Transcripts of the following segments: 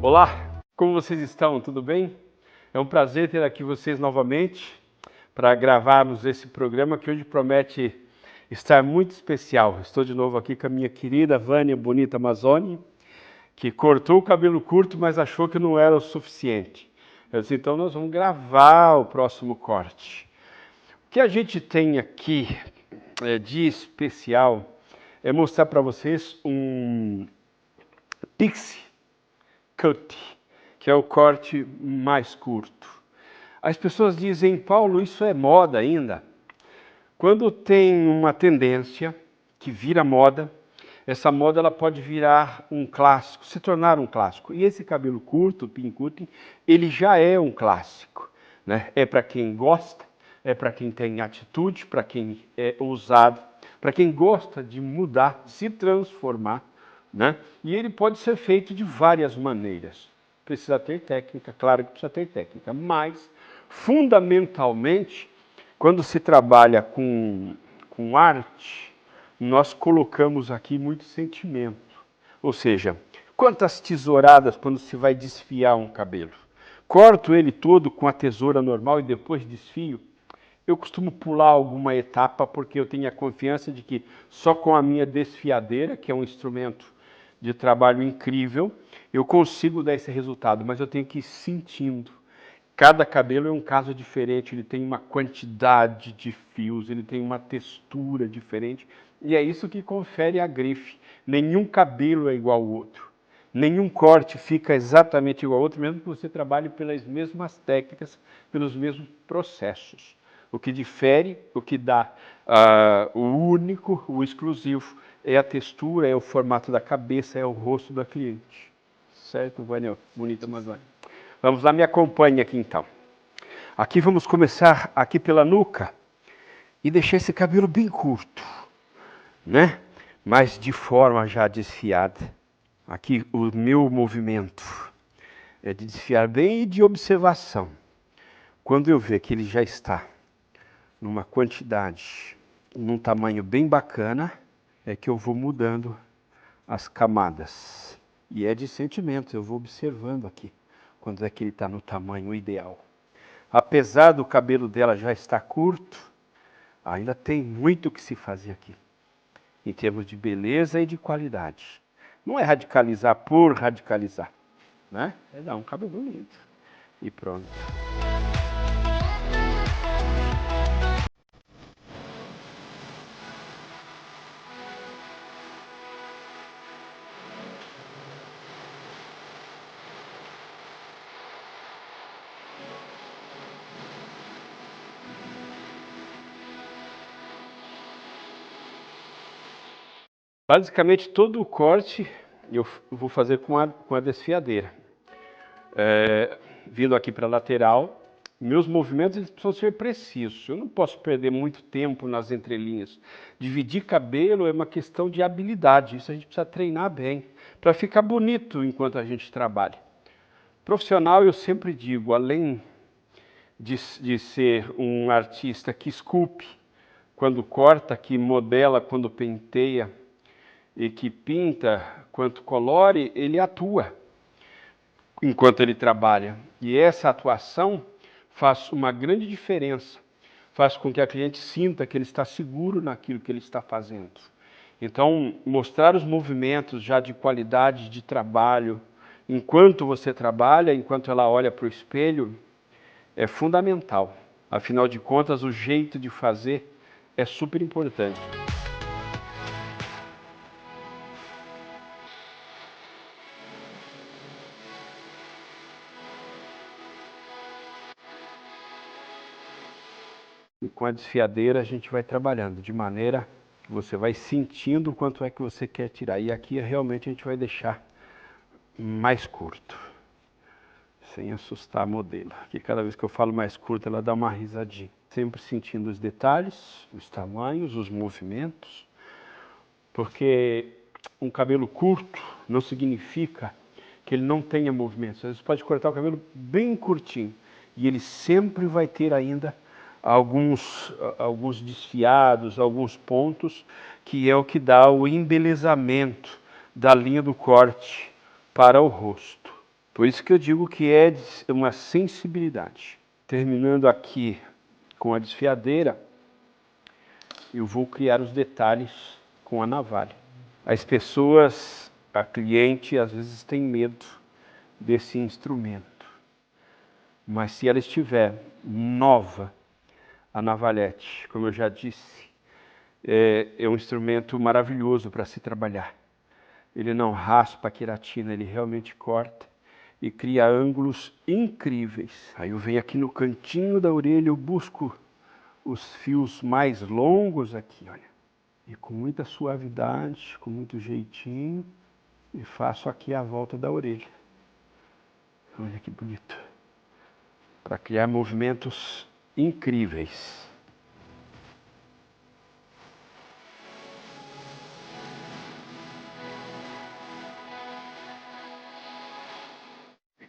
Olá, como vocês estão? Tudo bem? É um prazer ter aqui vocês novamente para gravarmos esse programa que hoje promete estar muito especial. Estou de novo aqui com a minha querida Vânia Bonita Mazzoni, que cortou o cabelo curto, mas achou que não era o suficiente. Eu disse, então nós vamos gravar o próximo corte. O que a gente tem aqui de especial é mostrar para vocês um pixie cut, que é o corte mais curto. As pessoas dizem, Paulo, isso é moda ainda? Quando tem uma tendência que vira moda, essa moda ela pode virar um clássico, se tornar um clássico. E esse cabelo curto, o pin cutting, ele já é um clássico, né? É para quem gosta, é para quem tem atitude, para quem é ousado, para quem gosta de mudar, se transformar, né? E ele pode ser feito de várias maneiras. Precisa ter técnica, claro que precisa ter técnica, mas fundamentalmente, quando se trabalha com arte, nós colocamos aqui muito sentimento. Ou seja, quantas tesouradas quando se vai desfiar um cabelo? Corto ele todo com a tesoura normal e depois desfio? Eu costumo pular alguma etapa porque eu tenho a confiança de que só com a minha desfiadeira, que é um instrumento de trabalho incrível, eu consigo dar esse resultado, mas eu tenho que ir sentindo. Cada cabelo é um caso diferente, ele tem uma quantidade de fios, ele tem uma textura diferente, e é isso que confere a grife. Nenhum cabelo é igual ao outro. Nenhum corte fica exatamente igual ao outro, mesmo que você trabalhe pelas mesmas técnicas, pelos mesmos processos. O que difere, o que dá o único, o exclusivo, é a textura, é o formato da cabeça, é o rosto da cliente. Certo, Vânia? Bonita, mas vai. Vamos lá, me acompanhe aqui então. Aqui vamos começar aqui pela nuca e deixar esse cabelo bem curto, né? Mas de forma já desfiada. Aqui o meu movimento é de desfiar bem e de observação. Quando eu ver que ele já está numa quantidade, num tamanho bem bacana, é que eu vou mudando as camadas. E é de sentimento, eu vou observando aqui, quando é que ele está no tamanho ideal. Apesar do cabelo dela já estar curto, ainda tem muito o que se fazer aqui, em termos de beleza e de qualidade. Não é radicalizar por radicalizar, né? É dar um cabelo bonito. E pronto. Basicamente, todo o corte eu vou fazer com a desfiadeira. Vindo aqui para a lateral, meus movimentos eles precisam ser precisos. Eu não posso perder muito tempo nas entrelinhas. Dividir cabelo é uma questão de habilidade. Isso a gente precisa treinar bem para ficar bonito enquanto a gente trabalha. Profissional, eu sempre digo, além de ser um artista que esculpe quando corta, que modela quando penteia, e que pinta quanto colore, ele atua enquanto ele trabalha. E essa atuação faz uma grande diferença, faz com que a cliente sinta que ele está seguro naquilo que ele está fazendo. Então, mostrar os movimentos já de qualidade de trabalho, enquanto você trabalha, enquanto ela olha para o espelho, é fundamental. Afinal de contas, o jeito de fazer é super importante. E com a desfiadeira a gente vai trabalhando de maneira que você vai sentindo o quanto é que você quer tirar. E aqui realmente a gente vai deixar mais curto, sem assustar a modelo. Porque cada vez que eu falo mais curto, ela dá uma risadinha. Sempre sentindo os detalhes, os tamanhos, os movimentos. Porque um cabelo curto não significa que ele não tenha movimentos. Às vezes pode cortar o cabelo bem curtinho e ele sempre vai ter ainda alguns desfiados, alguns pontos, que é o que dá o embelezamento da linha do corte para o rosto. Por isso que eu digo que é uma sensibilidade. Terminando aqui com a desfiadeira, eu vou criar os detalhes com a navalha. As pessoas, a cliente, às vezes tem medo desse instrumento. Mas se ela estiver nova, a navalhete, como eu já disse, é um instrumento maravilhoso para se trabalhar. Ele não raspa a queratina, ele realmente corta e cria ângulos incríveis. Aí eu venho aqui no cantinho da orelha, eu busco os fios mais longos aqui, olha. E com muita suavidade, com muito jeitinho, e faço aqui a volta da orelha. Olha que bonito. Para criar movimentos incríveis.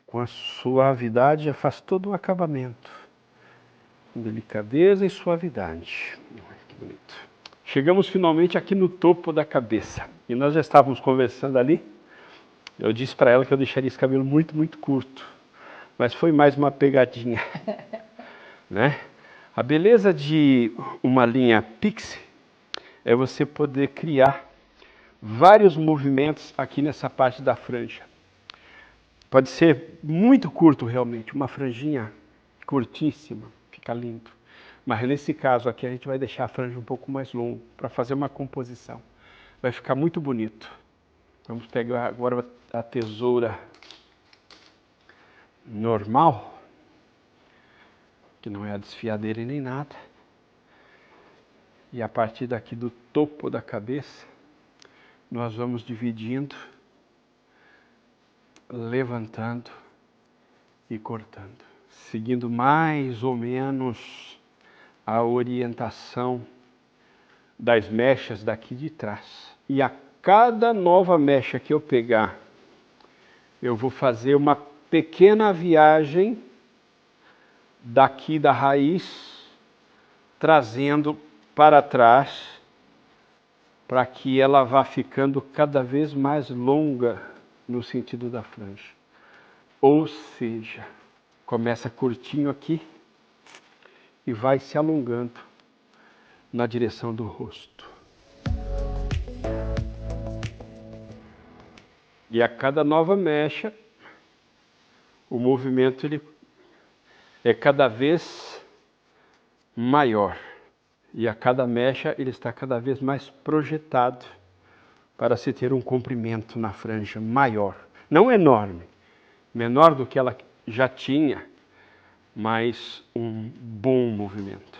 Com a suavidade, faz todo o acabamento. Com delicadeza e suavidade. Olha que bonito. Chegamos finalmente aqui no topo da cabeça. E nós já estávamos conversando ali. Eu disse para ela que eu deixaria esse cabelo muito, muito curto. Mas foi mais uma pegadinha. Né? A beleza de uma linha pixie é você poder criar vários movimentos aqui nessa parte da franja. Pode ser muito curto realmente, uma franjinha curtíssima, fica lindo. Mas nesse caso aqui a gente vai deixar a franja um pouco mais longa para fazer uma composição. Vai ficar muito bonito. Vamos pegar agora a tesoura normal, que não é a desfiadeira e nem nada. E a partir daqui do topo da cabeça, nós vamos dividindo, levantando e cortando, seguindo mais ou menos a orientação das mechas daqui de trás. E a cada nova mecha que eu pegar, eu vou fazer uma pequena viagem daqui da raiz, trazendo para trás, para que ela vá ficando cada vez mais longa no sentido da franja. Ou seja, começa curtinho aqui e vai se alongando na direção do rosto. E a cada nova mecha, o movimento ele é cada vez maior. E a cada mecha ele está cada vez mais projetado para se ter um comprimento na franja maior. Não enorme, menor do que ela já tinha, mas um bom movimento.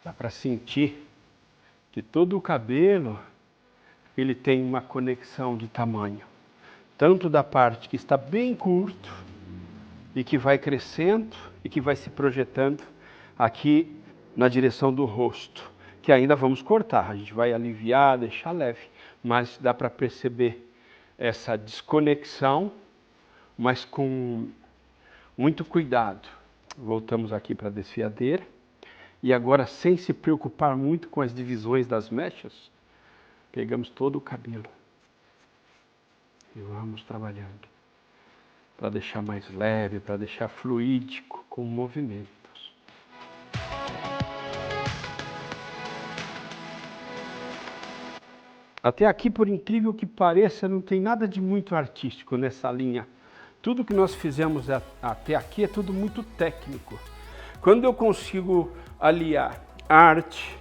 Dá para sentir que todo o cabelo ele tem uma conexão de tamanho, tanto da parte que está bem curto e que vai crescendo e que vai se projetando aqui na direção do rosto, que ainda vamos cortar, a gente vai aliviar, deixar leve, mas dá para perceber essa desconexão, mas com muito cuidado. Voltamos aqui para a desfiadeira. E agora, sem se preocupar muito com as divisões das mechas, pegamos todo o cabelo e vamos trabalhando para deixar mais leve, para deixar fluídico com movimentos. Até aqui, por incrível que pareça, não tem nada de muito artístico nessa linha. Tudo que nós fizemos até aqui é tudo muito técnico. Quando eu consigo aliar arte,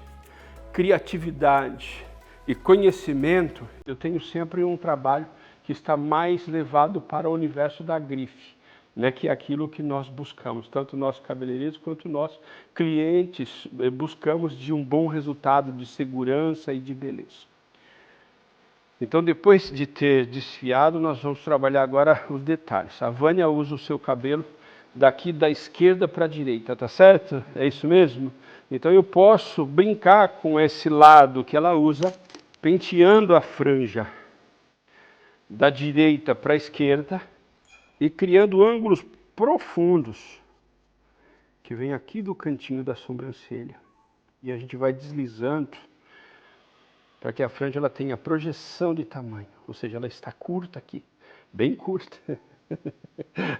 criatividade e conhecimento, eu tenho sempre um trabalho que está mais levado para o universo da grife, né, que é aquilo que nós buscamos, tanto nós cabeleireiros quanto nós clientes buscamos de um bom resultado de segurança e de beleza. Então, depois de ter desfiado, nós vamos trabalhar agora os detalhes. A Vânia usa o seu cabelo daqui da esquerda para a direita, tá certo? É isso mesmo? Então eu posso brincar com esse lado que ela usa, penteando a franja da direita para a esquerda e criando ângulos profundos, que vem aqui do cantinho da sobrancelha. E a gente vai deslizando para que a franja ela tenha projeção de tamanho, ou seja, ela está curta aqui, bem curta,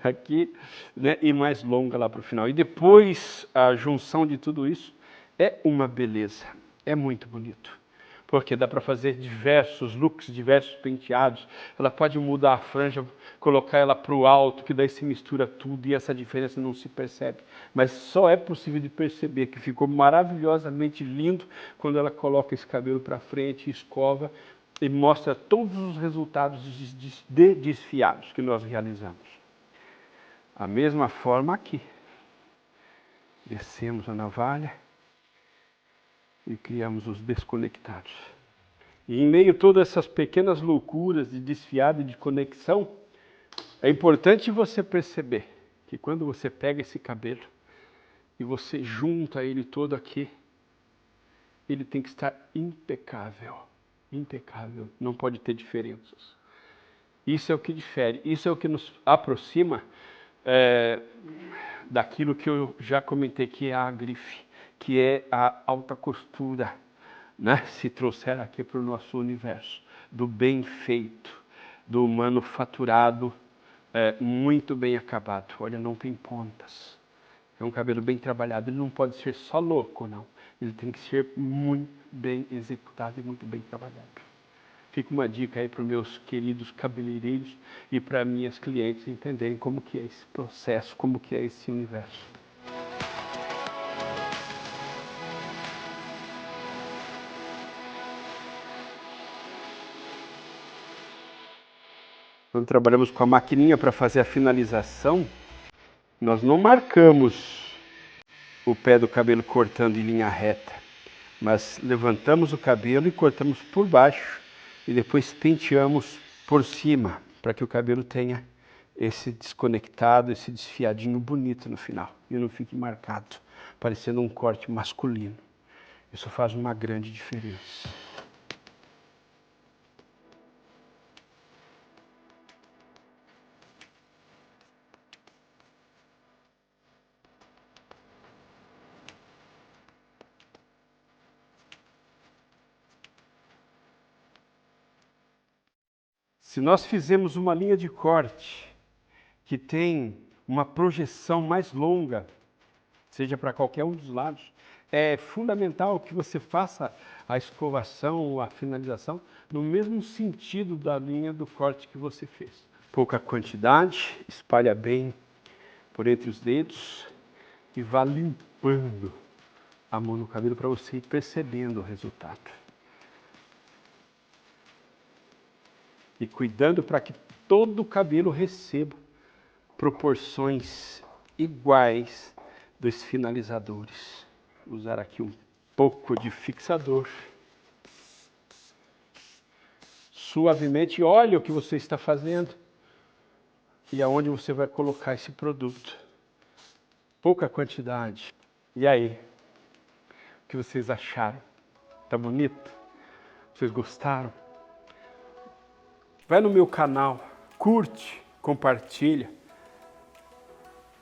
aqui, né, e mais longa lá para o final. E depois a junção de tudo isso é uma beleza, é muito bonito. Porque dá para fazer diversos looks, diversos penteados. Ela pode mudar a franja, colocar ela para o alto, que daí se mistura tudo e essa diferença não se percebe. Mas só é possível de perceber que ficou maravilhosamente lindo quando ela coloca esse cabelo para frente, escova e mostra todos os resultados de desfiados que nós realizamos. A mesma forma aqui. Descemos a navalha e criamos os desconectados. E em meio a todas essas pequenas loucuras de desfiado e de conexão, é importante você perceber que quando você pega esse cabelo e você junta ele todo aqui, ele tem que estar impecável. Impecável, não pode ter diferenças. Isso é o que difere, isso é o que nos aproxima daquilo que eu já comentei, que é a grife, que é a alta costura, né? Se trouxer aqui para o nosso universo, do bem feito, do manufaturado, muito bem acabado. Olha, não tem pontas. É um cabelo bem trabalhado, ele não pode ser só louco, não. Ele tem que ser muito bem executado e muito bem trabalhado. Fica uma dica aí para os meus queridos cabeleireiros e para minhas clientes entenderem como que é esse processo, como que é esse universo. Quando trabalhamos com a maquininha para fazer a finalização, nós não marcamos o pé do cabelo cortando em linha reta, mas levantamos o cabelo e cortamos por baixo e depois penteamos por cima, para que o cabelo tenha esse desconectado, esse desfiadinho bonito no final e não fique marcado, parecendo um corte masculino. Isso faz uma grande diferença. Se nós fizermos uma linha de corte que tem uma projeção mais longa, seja para qualquer um dos lados, é fundamental que você faça a escovação, a finalização, no mesmo sentido da linha do corte que você fez. Pouca quantidade, espalha bem por entre os dedos e vá limpando a mão no cabelo para você ir percebendo o resultado. E cuidando para que todo o cabelo receba proporções iguais dos finalizadores. Usar aqui um pouco de fixador. Suavemente, olha o que você está fazendo e aonde você vai colocar esse produto. Pouca quantidade. E aí? O que vocês acharam? Tá bonito? Vocês gostaram? Vai no meu canal, curte, compartilha,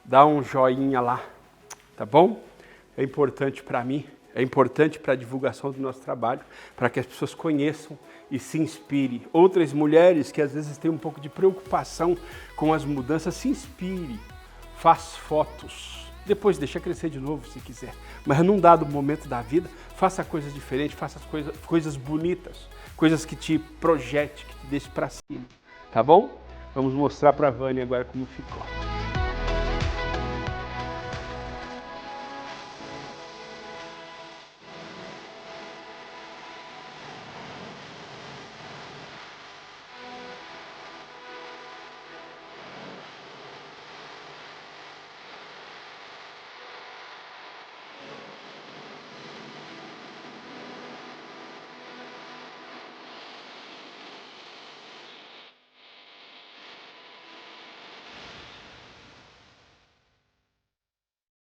dá um joinha lá, tá bom? É importante para mim, é importante para a divulgação do nosso trabalho, para que as pessoas conheçam e se inspirem. Outras mulheres que às vezes têm um pouco de preocupação com as mudanças, se inspire, faz fotos, depois deixa crescer de novo se quiser, mas num dado momento da vida, faça coisas diferentes, faça coisas bonitas, coisas que te projete, que te deixe para cima, tá bom? Vamos mostrar para a Vânia agora como ficou.